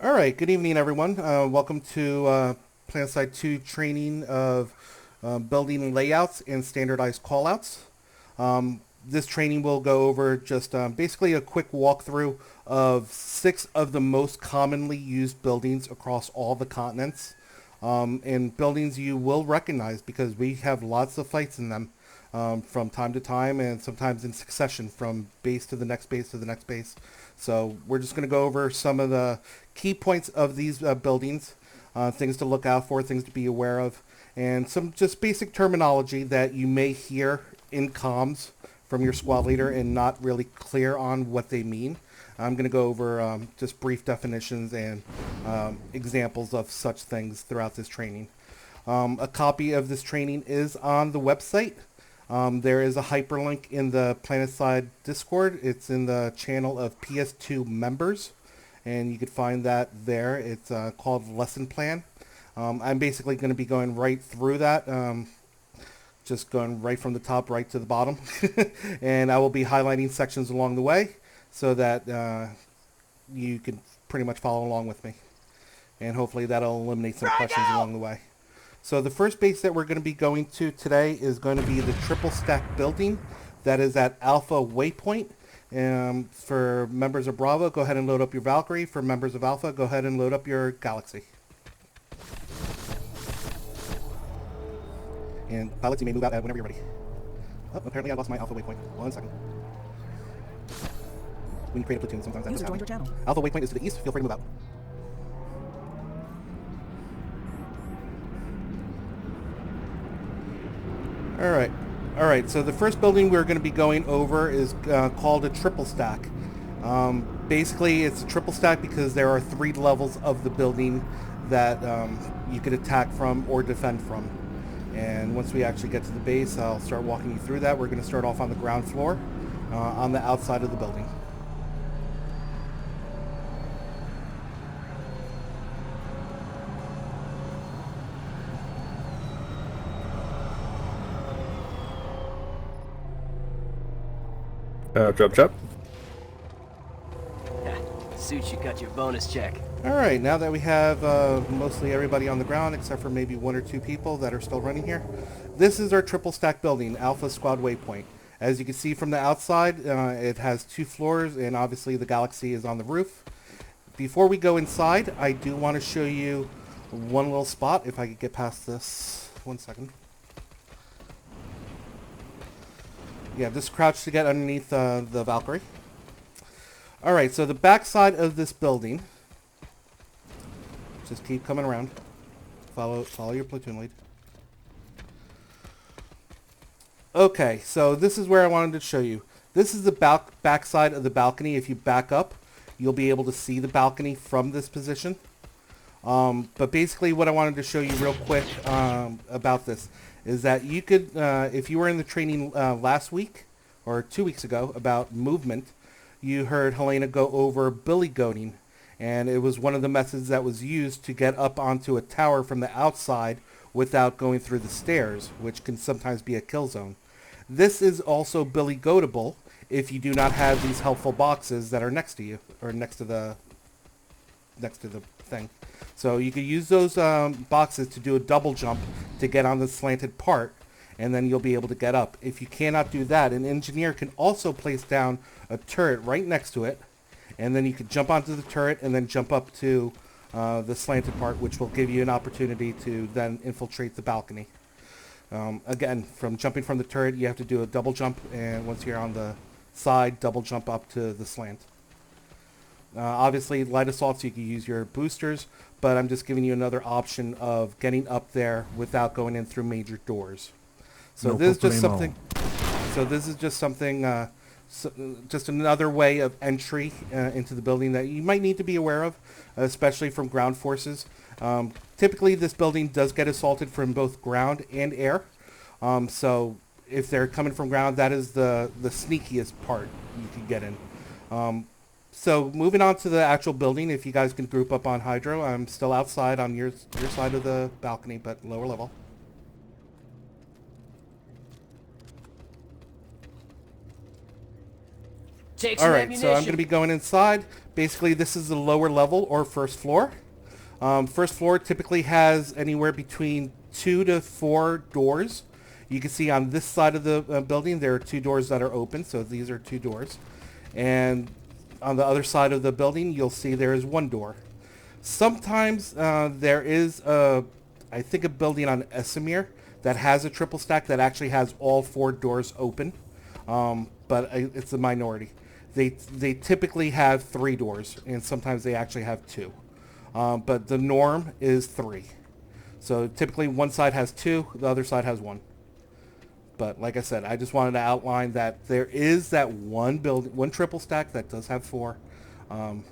All right, good evening, everyone. Welcome to Planetside 2 training of building layouts and standardized callouts. This training will go over just basically a quick walkthrough of 6 of the most commonly used buildings across all the continents. And buildings you will recognize because we have lots of fights in them from time to time and sometimes in succession from base to the next base to the next base. So we're just going to go over some of the key points of these buildings, things to look out for, things to be aware of, and some just basic terminology that you may hear in comms from your squad leader and not really clear on what they mean. I'm going to go over just brief definitions and examples of such things throughout this training. A copy of this training is on the website. There is a hyperlink in the Planetside Discord. It's in the channel of PS2 members, and you can find that there. It's called Lesson Plan. I'm basically going to be going right through that, just going right from the top right to the bottom, and I will be highlighting sections along the way so that you can pretty much follow along with me, and hopefully that'll eliminate some questions along the way. So the first base that we're going to be going to today is going to be the triple stack building that is at Alpha Waypoint. For members of Bravo, go ahead and load up your Valkyrie. For members of Alpha, go ahead and load up your Galaxy. And pilots, you may move out whenever you're ready. Oh, apparently I lost my Alpha Waypoint. 1 second. When you create a platoon, sometimes that's joined your channel. Alpha Waypoint is to the east. Feel free to move out. All right. So the first building we're going to be going over is called a triple stack. Basically, it's a triple stack because there are 3 levels of the building that you could attack from or defend from. And once we actually get to the base, I'll start walking you through that. We're going to start off on the ground floor, on the outside of the building. Drop. Suits you got your bonus check. All right, now that we have mostly everybody on the ground except for maybe 1 or 2 people that are still running here, this is our triple stack building, Alpha Squad Waypoint. As you can see from the outside, it has 2 floors, and obviously the Galaxy is on the roof. Before we go inside, I do want to show you one little spot, if I could get past this. 1 second. Yeah, just crouch to get underneath the Valkyrie. All right, so the back side of this building, just keep coming around. Follow your platoon lead. Okay, so this is where I wanted to show you. This is the back side of the balcony. If you back up, you'll be able to see the balcony from this position. But basically what I wanted to show you real quick about this is that you could, if you were in the training last week or 2 weeks ago about movement, you heard Helena go over billy goating, and it was one of the methods that was used to get up onto a tower from the outside without going through the stairs, which can sometimes be a kill zone. This is also billy goatable if you do not have these helpful boxes that are next to you, or next to the thing. So you could use those boxes to do a double jump to get on the slanted part, and then you'll be able to get up. If you cannot do that, an engineer can also place down a turret right next to it, and then you can jump onto the turret and then jump up to the slanted part, which will give you an opportunity to then infiltrate the balcony. Again, from jumping from the turret, you have to do a double jump, and once you're on the side, double jump up to the slant. Obviously, light assaults, you can use your boosters, but I'm just giving you another option of getting up there without going in through major doors. So No this is just problemo. something. So this is just something. Just another way of entry into the building that you might need to be aware of, especially from ground forces. Typically, this building does get assaulted from both ground and air. So if they're coming from ground, that is the sneakiest part you can get in. So moving on to the actual building, if you guys can group up on Hydro, I'm still outside on your side of the balcony, but lower level. Take some Alright, so I'm ammunition. going to be going inside. Basically, this is the lower level or first floor. First floor typically has anywhere between 2 to 4 doors. You can see on this side of the building there are 2 doors that are open, so these are 2 doors. And on the other side of the building, you'll see there is 1 door. Sometimes there is, I think, a building on Esamir that has a triple stack that actually has all 4 doors open, but it's a minority. They typically have 3 doors, and sometimes they actually have 2. But the norm is 3. So typically one side has 2, the other side has 1. But like I said, I just wanted to outline that there is that one triple stack that does have 4. And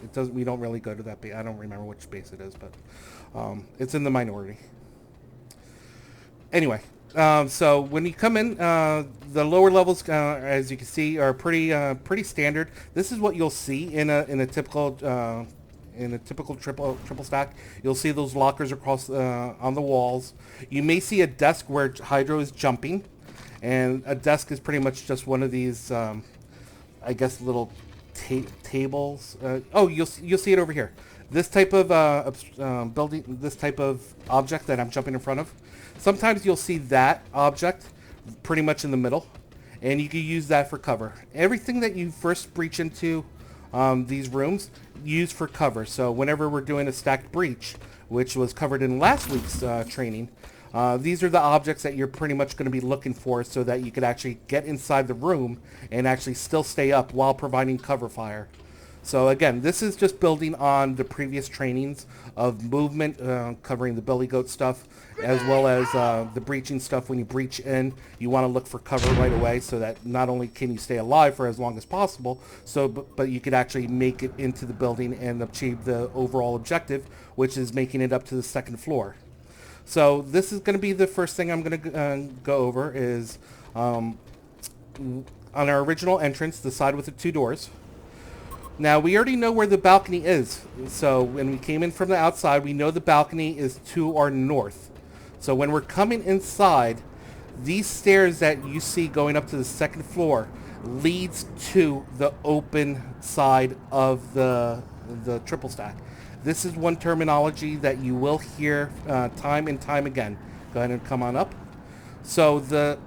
it does. We don't really go to that base. I don't remember which base it is, but it's in the minority. Anyway, so when you come in, the lower levels, as you can see, are pretty standard. This is what you'll see in a typical triple stack. You'll see those lockers across on the walls. You may see a desk where Hydro is jumping, and a desk is pretty much just one of these, I guess, little tables. You'll see it over here. This type of building, this type of object that I'm jumping in front of. Sometimes you'll see that object pretty much in the middle, and you can use that for cover. Everything that you first breach into these rooms, use for cover. So whenever we're doing a stacked breach, which was covered in last week's training, these are the objects that you're pretty much going to be looking for so that you could actually get inside the room and actually still stay up while providing cover fire. So again, this is just building on the previous trainings of movement, covering the belly goat stuff, as well as the breaching stuff. When you breach in, you want to look for cover right away so that not only can you stay alive for as long as possible, but you could actually make it into the building and achieve the overall objective, which is making it up to the 2nd floor. So this is going to be the first thing I'm going to go over is on our original entrance, the side with the 2 doors. Now, we already know where the balcony is. So when we came in from the outside, we know the balcony is to our north. So when we're coming inside, these stairs that you see going up to the 2nd floor leads to the open side of the triple stack. This is one terminology that you will hear time and time again. Go ahead and come on up. So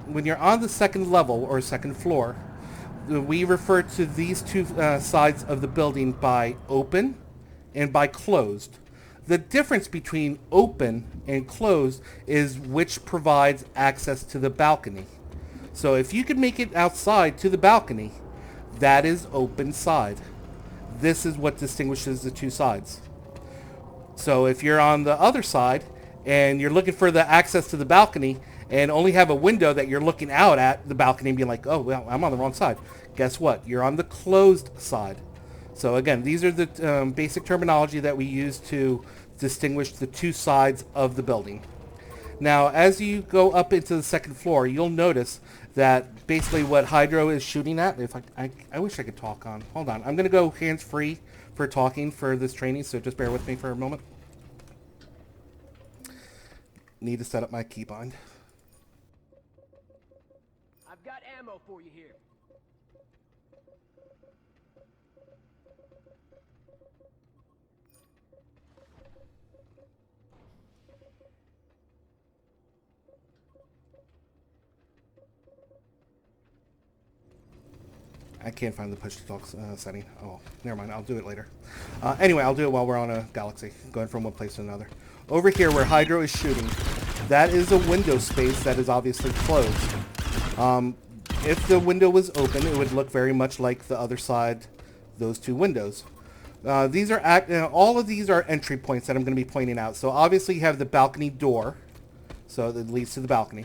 when you're on the 2nd level or 2nd floor, we refer to these 2 sides of the building by open and by closed. The difference between open and closed is which provides access to the balcony. So if you could make it outside to the balcony, that is open side. This is what distinguishes the 2 sides. So if you're on the other side and you're looking for the access to the balcony and only have a window that you're looking out at the balcony and being like, oh, well, I'm on the wrong side. Guess what? You're on the closed side. So again, these are the basic terminology that we use to distinguish the 2 sides of the building. Now, as you go up into the 2nd floor, you'll notice that basically what Hydro is shooting at, if I wish I could talk on. Hold on. I'm going to go hands-free for talking for this training, so just bear with me for a moment. Need to set up my keybind. I've got ammo for you here. I can't find the push-to-talk setting. Oh, never mind. I'll do it later. Anyway, I'll do it while we're on a galaxy, going from one place to another. Over here, where Hydro is shooting, that is a window space that is obviously closed. If the window was open, it would look very much like the other side, those 2 windows. These are all of these are entry points that I'm going to be pointing out. So obviously, you have the balcony door, so that leads to the balcony.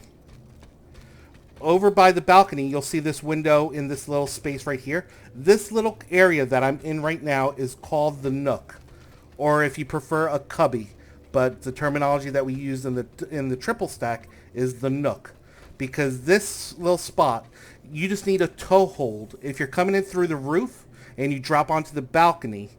Over by the balcony, you'll see this window in this little space right here. This little area that I'm in right now is called the nook, or if you prefer, a cubby. But the terminology that we use in the triple stack is the nook, because this little spot, you just need a toe hold. If you're coming in through the roof and you drop onto the balcony,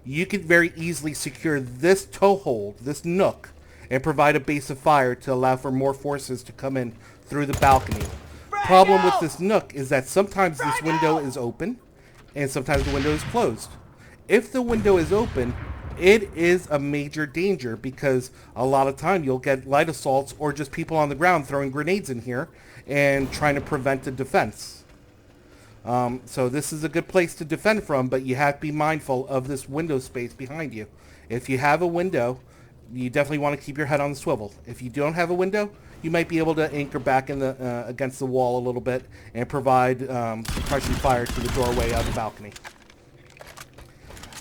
you can very easily secure this toe hold, this nook, and provide a base of fire to allow for more forces to come in through the balcony. problem with this nook is that sometimes this window is open and sometimes the window is closed. If the window is open, it is a major danger because a lot of time you'll get light assaults or just people on the ground throwing grenades in here and trying to prevent a defense. So this is a good place to defend from, but you have to be mindful of this window space behind you. If you have a window, you definitely want to keep your head on the swivel. If you don't have a window, you might be able to anchor back in the against the wall a little bit and provide suppression fire to the doorway of the balcony.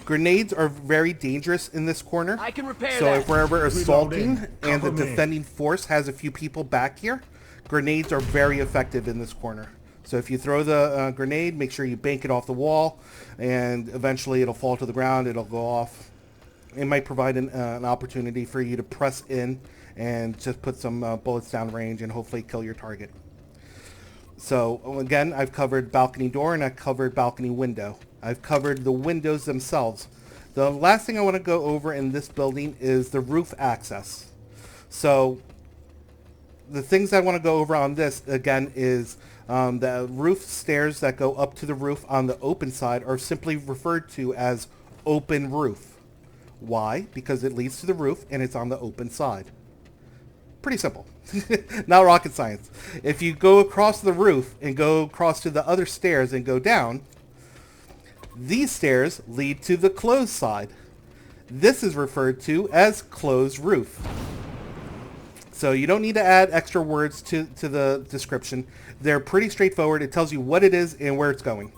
Grenades are very dangerous in this corner. I can repair so that. if we're ever assaulting Reloading. and the Cover me. defending force has a few people back here, grenades are very effective in this corner. So if you throw the grenade, make sure you bank it off the wall, and eventually it'll fall to the ground, it'll go off. It might provide an opportunity for you to press in and just put some bullets down range and hopefully kill your target. So again, I've covered balcony door and I've covered balcony window. I've covered the windows themselves. The last thing I want to go over in this building is the roof access. So the things I want to go over on this, again, is the roof stairs that go up to the roof on the open side are simply referred to as open roof. Why? Because it leads to the roof and it's on the open side. Pretty simple. Not rocket science. If you go across the roof and go across to the other stairs and go down, these stairs lead to the closed side. This is referred to as closed roof. So you don't need to add extra words to the description. They're pretty straightforward. It tells you what it is and where it's going.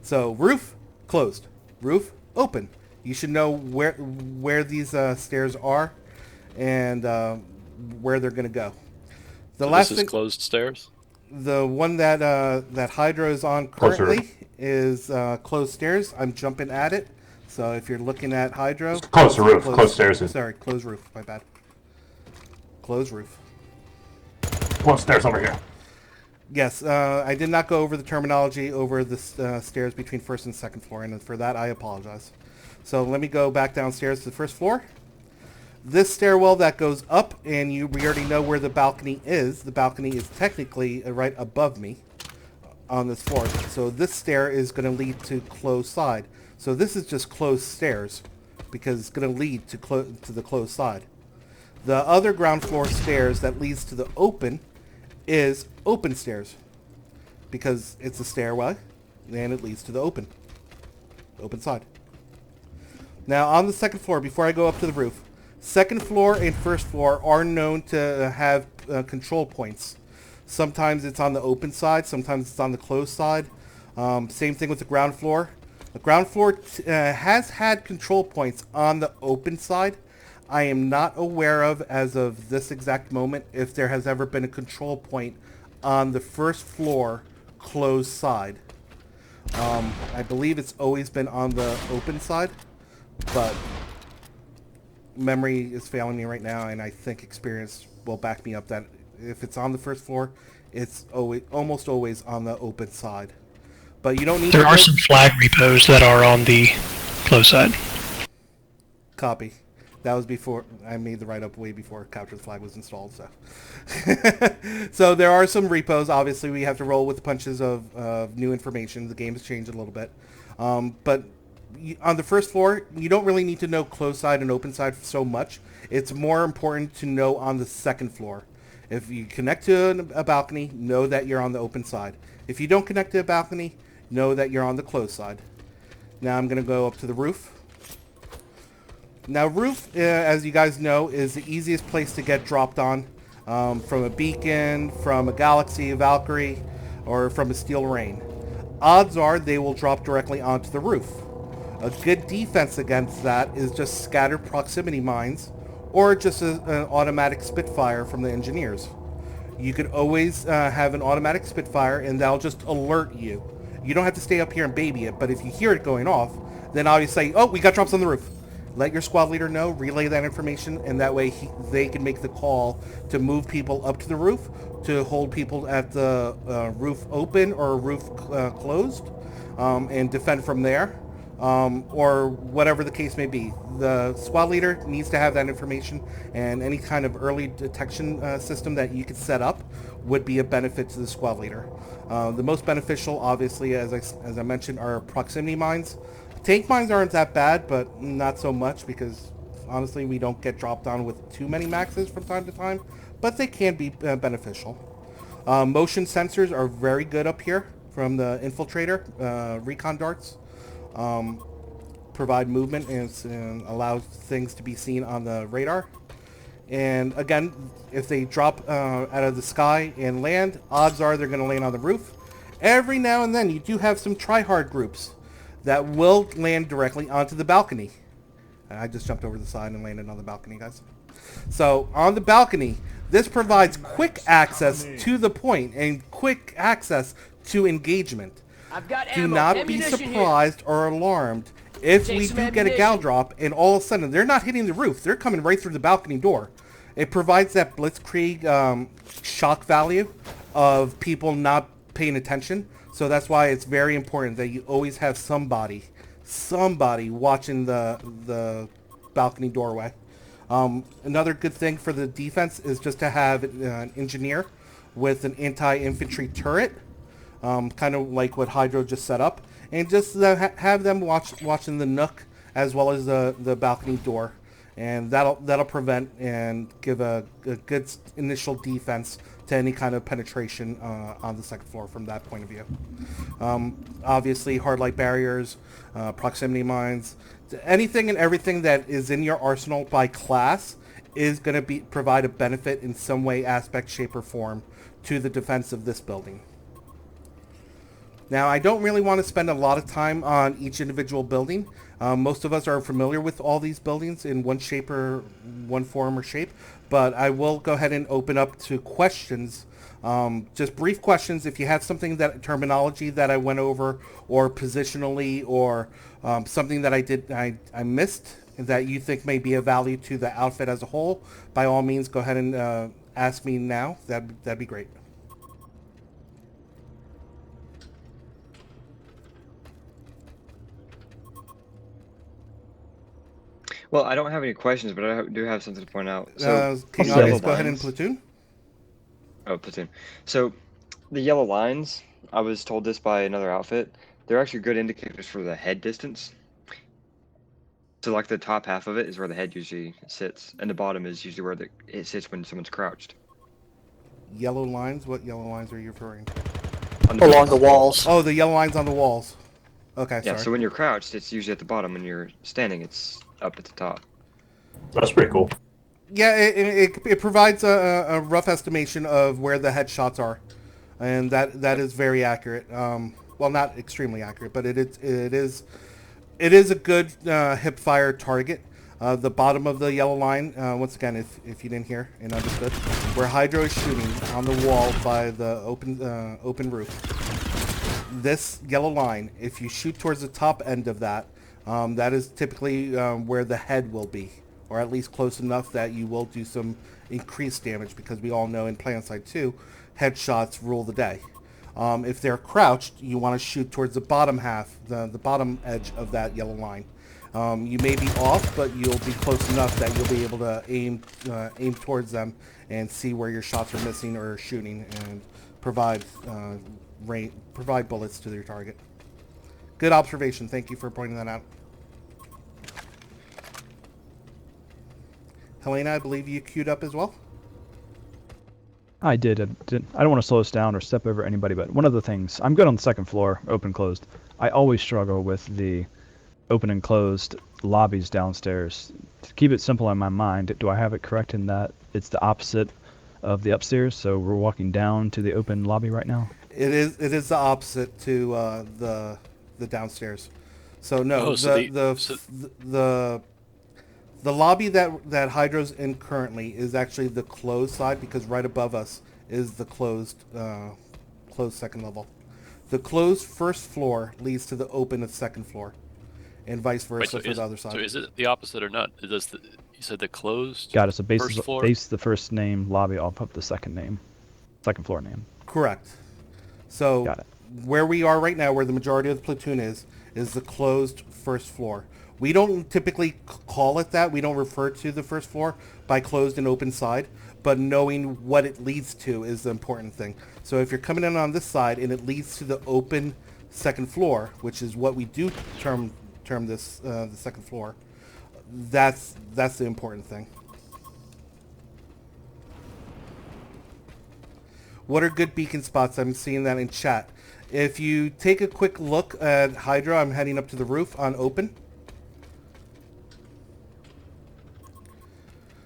So roof, closed. Roof, open. You should know where these stairs are and where they're going to go. The So last this is thing, closed stairs? the one that that Hydra is on currently is closed stairs. I'm jumping at it. So if you're looking at Hydro, Close the roof. Close stairs. Sorry, closed roof. My bad. Closed roof. Close stairs over here. Yes, I did not go over the terminology over the stairs between first and second floor, and for that I apologize. So let me go back downstairs to the first floor. This stairwell that goes up, and we already know where the balcony is. The balcony is technically right above me on this floor. So this stair is going to lead to closed side. So this is just closed stairs because it's going to lead to the closed side. The other ground floor stairs that leads to the open is open stairs because it's a stairway and it leads to the open side. Now on the second floor, before I go up to the roof, second floor and first floor are known to have control points. Sometimes it's on the open side, sometimes it's on the closed side. Same thing with the ground floor. The ground floor has had control points on the open side. I am not aware of, as of this exact moment, if there has ever been a control point on the first floor closed side. I believe it's always been on the open side, but memory is failing me right now, and I think experience will back me up that if it's on the first floor, it's almost always on the open side. But you don't need There are some flag repos that are on the close side. Copy. That was before I made the write-up way before Capture the Flag was installed. So, so there are some repos. Obviously, we have to roll with the punches of new information. The game has changed a little bit, but on the first floor, you don't really need to know closed side and open side so much. It's more important to know on the second floor. If you connect to a balcony, know that you're on the open side. If you don't connect to a balcony, know that you're on the closed side. Now I'm going to go up to the roof. Now roof, as you guys know, is the easiest place to get dropped on from a beacon, from a Galaxy, a Valkyrie, or from a Steel Rain. Odds are they will drop directly onto the roof. A good defense against that is just scattered proximity mines or just an automatic Spitfire from the engineers. You could always have an automatic Spitfire and that'll just alert you. You don't have to stay up here and baby it, but if you hear it going off, then obviously, oh, we got drops on the roof. Let your squad leader know, relay that information, and that way they can make the call to move people up to the roof, to hold people at the roof open or roof closed, and defend from there, or whatever the case may be. The squad leader needs to have that information, and any kind of early detection system that you could set up would be a benefit to the squad leader. The most beneficial, obviously, as I mentioned, are proximity mines. Tank mines aren't that bad, but not so much because honestly we don't get dropped on with too many maxes from time to time, but they can be beneficial. Motion sensors are very good up here from the infiltrator. Recon darts provide movement and allow things to be seen on the radar. And again, if they drop out of the sky and land, odds are they're going to land on the roof. Every now and then you do have some try-hard groups that will land directly onto the balcony. And I just jumped over the side and landed on the balcony, guys. So on the balcony, this provides quick access to the point and quick access to engagement. I've got Do ammo. not be Ammunition here. surprised or alarmed if Take we some do get a gal ammunition. drop and all of a sudden they're not hitting the roof. They're coming right through the balcony door. It provides that blitzkrieg shock value of people not paying attention. So that's why it's very important that you always have somebody watching the balcony doorway. Another good thing for the defense is just to have an engineer with an anti-infantry turret, kind of like what Hydro just set up, and just have them watching the nook as well as the balcony door, and that'll prevent and give a good initial defense to any kind of penetration on the second floor from that point of view. Obviously, hard light barriers, proximity mines, anything and everything that is in your arsenal by class is going to provide a benefit in some way, aspect, shape, or form to the defense of this building. Now, I don't really want to spend a lot of time on each individual building. Most of us are familiar with all these buildings in one shape or one form or shape, but I will go ahead and open up to questions. Just brief questions. If you have something that terminology that I went over, or positionally, or something that I missed that you think may be of value to the outfit as a whole, by all means, go ahead and ask me now. That'd be great. Well, I don't have any questions, but I do have something to point out. So, King the August, yellow go ahead and lines- platoon. Oh, platoon. So, the yellow lines, I was told this by another outfit, they're actually good indicators for the head distance. So, like, the top half of it is where the head usually sits, and the bottom is usually where it sits when someone's crouched. Yellow lines? What yellow lines are you referring to? On Along base. the walls. Oh, the yellow lines on the walls. Okay, Yeah, sorry. so when you're crouched, it's usually at the bottom. When you're standing, it's up at the top. That's pretty cool. Yeah, it provides a rough estimation of where the headshots are, and that is very accurate. Well, not extremely accurate, but it is a good hip fire target. The bottom of the yellow line, once again, if you didn't hear and understood, where Hydro is shooting on the wall by the open roof. This yellow line, if you shoot towards the top end of that, that is typically where the head will be, or at least close enough that you will do some increased damage, because we all know in Planetside 2, headshots rule the day. If they're crouched, you want to shoot towards the bottom half, the bottom edge of that yellow line. You may be off, but you'll be close enough that you'll be able to aim towards them and see where your shots are missing or shooting, and provide bullets to their target. Good observation. Thank you for pointing that out. Helena, I believe you queued up as well? I did. I don't want to slow us down or step over anybody, but one of the things, I'm good on the second floor, open, closed. I always struggle with the open and closed lobbies downstairs. To keep it simple in my mind, do I have it correct in that it's the opposite of the upstairs? So we're walking down to the open lobby right now? It is the opposite to the downstairs. So no, the lobby that Hydro's in currently is actually the closed side, because right above us is the closed second level. The closed first floor leads to the open of second floor, and vice versa for the other side. So is it the opposite or not? Is this you said the closed? Got it. So first floor? base the first name, lobby off of the second floor name. Correct. So Got it. where we are right now, where the majority of the platoon is the closed first floor. We don't typically call it that. We don't refer to the first floor by closed and open side, but knowing what it leads to is the important thing. So if you're coming in on this side and it leads to the open second floor, which is what we do term this the second floor, that's the important thing. What are good beacon spots? I'm seeing that in chat. If you take a quick look at Hydra, I'm heading up to the roof on open.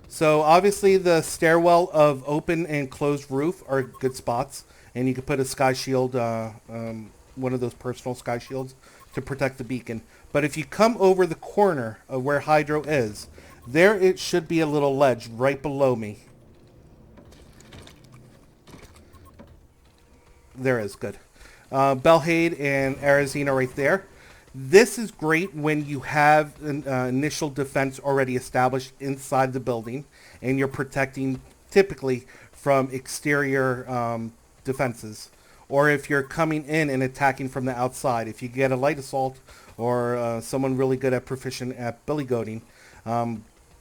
So obviously the stairwell of open and closed roof are good spots, and you could put a sky shield, one of those personal sky shields, to protect the beacon. But if you come over the corner of where Hydro is, there it should be a little ledge right below me. There is, good. Belhade and Arazine are right there. This is great when you have an initial defense already established inside the building and you're protecting typically from exterior defenses. Or if you're coming in and attacking from the outside. If you get a light assault or someone really good at proficient at billy goating,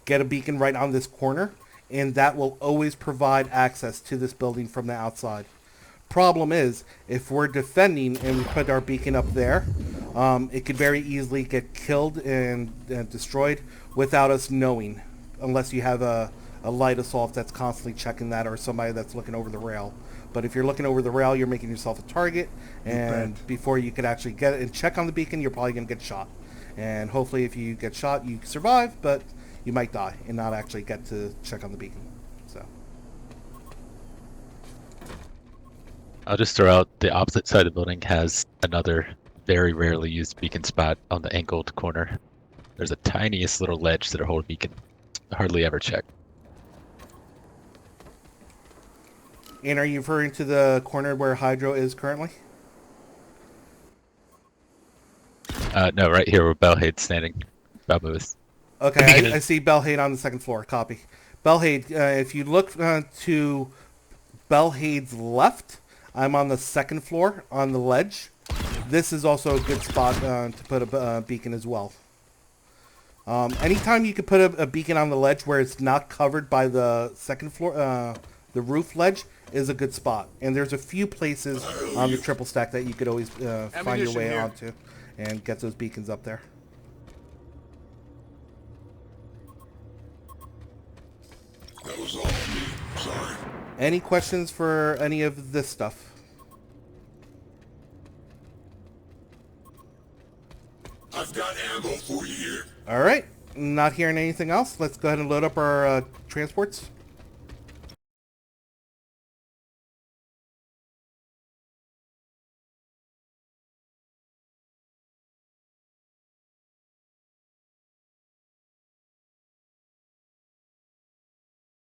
get a beacon right on this corner and that will always provide access to this building from the outside. Problem is, if we're defending and we put our beacon up there, it could very easily get killed and destroyed without us knowing, unless you have a light assault that's constantly checking that or somebody that's looking over the rail. But if you're looking over the rail, you're making yourself a target, and before you could actually get it and check on the beacon, you're probably going to get shot. And hopefully if you get shot, you survive, but you might die and not actually get to check on the beacon. So. I'll just throw out the opposite side of the building has another very rarely used beacon spot on the angled corner. There's a tiniest little ledge that a whole beacon hardly ever check. And are you referring to the corner where Hydro is currently? No, right here where Belhade's standing. Babus. Okay, I see Belhade on the second floor. Copy. Belhade, if you look to Belhade's left, I'm on the second floor on the ledge. This is also a good spot to put a beacon as well. Anytime you can put a beacon on the ledge where it's not covered by the second floor, the roof ledge is a good spot. And there's a few places on the triple stack that you could always find your way onto and get those beacons up there. That was all me. Sorry. Any questions for any of this stuff? I've got ammo for you here. All right. Not hearing anything else. Let's go ahead and load up our transports.